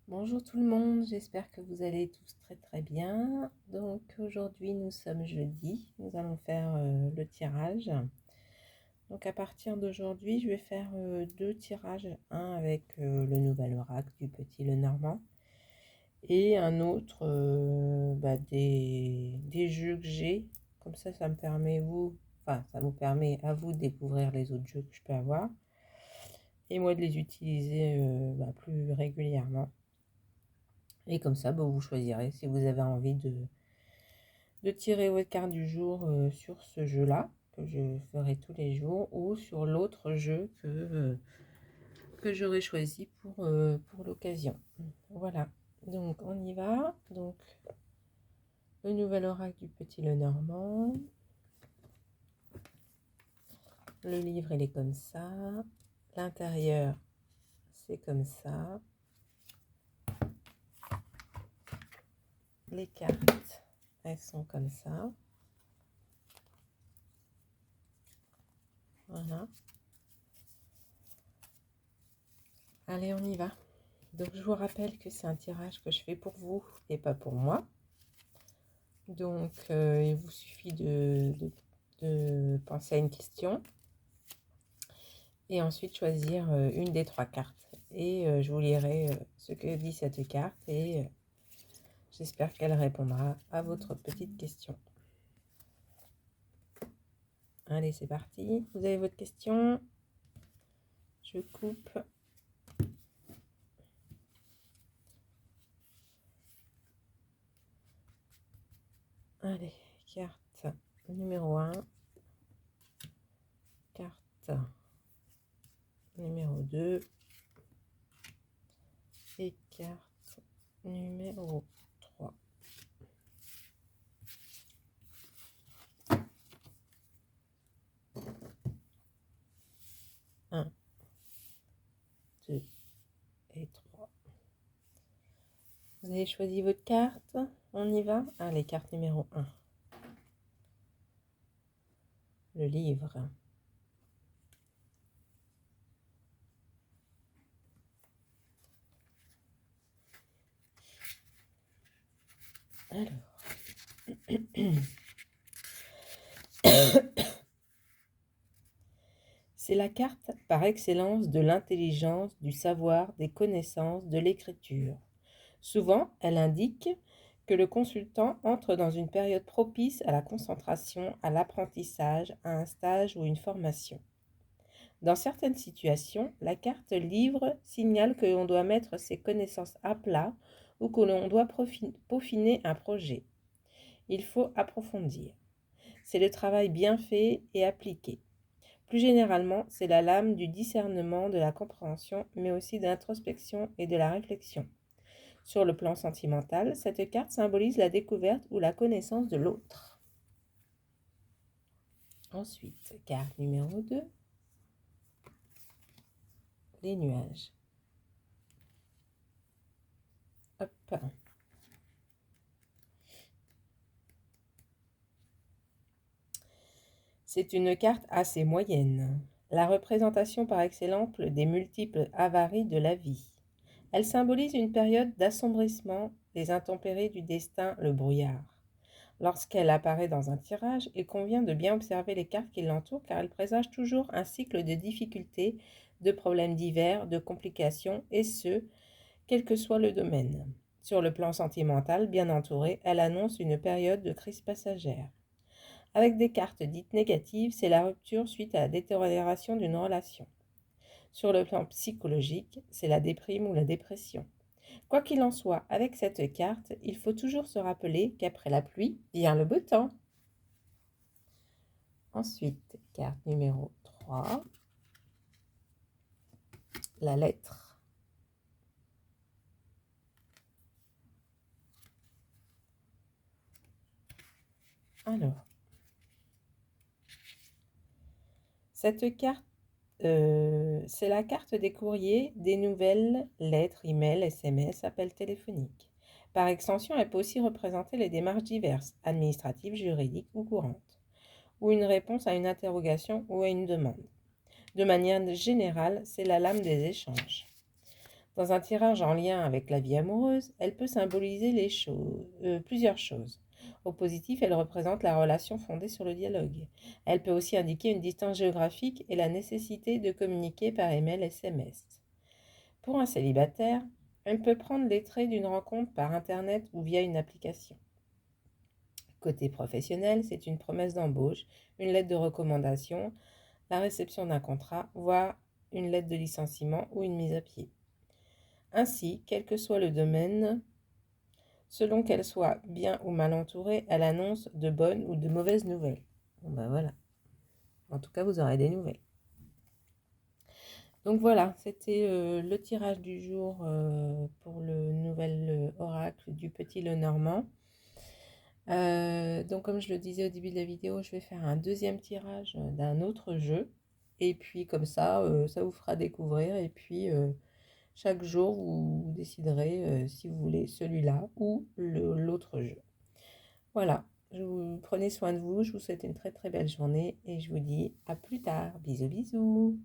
Bonjour tout le monde, j'espère que vous allez tous très bien. Donc aujourd'hui nous sommes jeudi, nous allons faire le tirage. Donc à partir d'aujourd'hui je vais faire deux tirages, un avec le nouvel oracle du Petit Lenormand et un autre des jeux que j'ai. Comme ça me permet ça vous permet à vous de découvrir les autres jeux que je peux avoir et moi de les utiliser plus régulièrement. Et comme ça, vous choisirez si vous avez envie de tirer votre carte du jour sur ce jeu-là, que je ferai tous les jours, ou sur l'autre jeu que j'aurai choisi pour l'occasion. Voilà, donc on y va. Donc, le nouvel oracle du Petit Lenormand. Le livre, il est comme ça. L'intérieur, c'est comme ça. Les cartes, elles sont comme ça. Voilà. Allez, on y va. Donc, je vous rappelle que c'est un tirage que je fais pour vous et pas pour moi. Donc, il vous suffit de penser à une question et ensuite choisir une des trois cartes. Et je vous lirai ce que dit cette carte et j'espère qu'elle répondra à votre petite question. Allez, c'est parti. Vous avez votre question. Je coupe. Allez, carte numéro 1. Carte numéro 2. Et carte numéro 3. Un, 2 et 3. Vous avez choisi votre carte. On y va. Allez, carte numéro 1. Le livre. Alors. C'est la carte par excellence de l'intelligence, du savoir, des connaissances, de l'écriture. Souvent, elle indique que le consultant entre dans une période propice à la concentration, à l'apprentissage, à un stage ou une formation. Dans certaines situations, la carte livre signale que l'on doit mettre ses connaissances à plat ou que l'on doit peaufiner un projet. Il faut approfondir. C'est le travail bien fait et appliqué. Plus généralement, c'est la lame du discernement, de la compréhension, mais aussi de l'introspection et de la réflexion. Sur le plan sentimental, cette carte symbolise la découverte ou la connaissance de l'autre. Ensuite, carte numéro 2, les nuages. Hop. C'est une carte assez moyenne, la représentation par excellence des multiples avaries de la vie. Elle symbolise une période d'assombrissement, des intempéries du destin, le brouillard. Lorsqu'elle apparaît dans un tirage, il convient de bien observer les cartes qui l'entourent car elles présagent toujours un cycle de difficultés, de problèmes divers, de complications, et ce, quel que soit le domaine. Sur le plan sentimental, bien entourée, elle annonce une période de crise passagère. Avec des cartes dites négatives, c'est la rupture suite à la détérioration d'une relation. Sur le plan psychologique, c'est la déprime ou la dépression. Quoi qu'il en soit, avec cette carte, il faut toujours se rappeler qu'après la pluie vient le beau temps. Ensuite, carte numéro 3, la lettre. Alors, cette carte, c'est la carte des courriers, des nouvelles, lettres, emails, SMS, appels téléphoniques. Par extension, elle peut aussi représenter les démarches diverses, administratives, juridiques ou courantes, ou une réponse à une interrogation ou à une demande. De manière générale, c'est la lame des échanges. Dans un tirage en lien avec la vie amoureuse, elle peut symboliser plusieurs choses. Au positif, elle représente la relation fondée sur le dialogue. Elle peut aussi indiquer une distance géographique et la nécessité de communiquer par email SMS. Pour un célibataire, elle peut prendre les traits d'une rencontre par Internet ou via une application. Côté professionnel, c'est une promesse d'embauche, une lettre de recommandation, la réception d'un contrat, voire une lettre de licenciement ou une mise à pied. Ainsi, quel que soit le domaine, selon qu'elle soit bien ou mal entourée, elle annonce de bonnes ou de mauvaises nouvelles. Bon ben voilà, en tout cas vous aurez des nouvelles. Donc voilà, c'était le tirage du jour pour le nouvel oracle du Petit Lenormand. Donc comme je le disais au début de la vidéo, je vais faire un deuxième tirage d'un autre jeu. Et puis comme ça vous fera découvrir. Et puis chaque jour, vous déciderez si vous voulez celui-là ou l'autre jeu. Voilà, prenez soin de vous, je vous souhaite une très très belle journée et je vous dis à plus tard. Bisous bisous.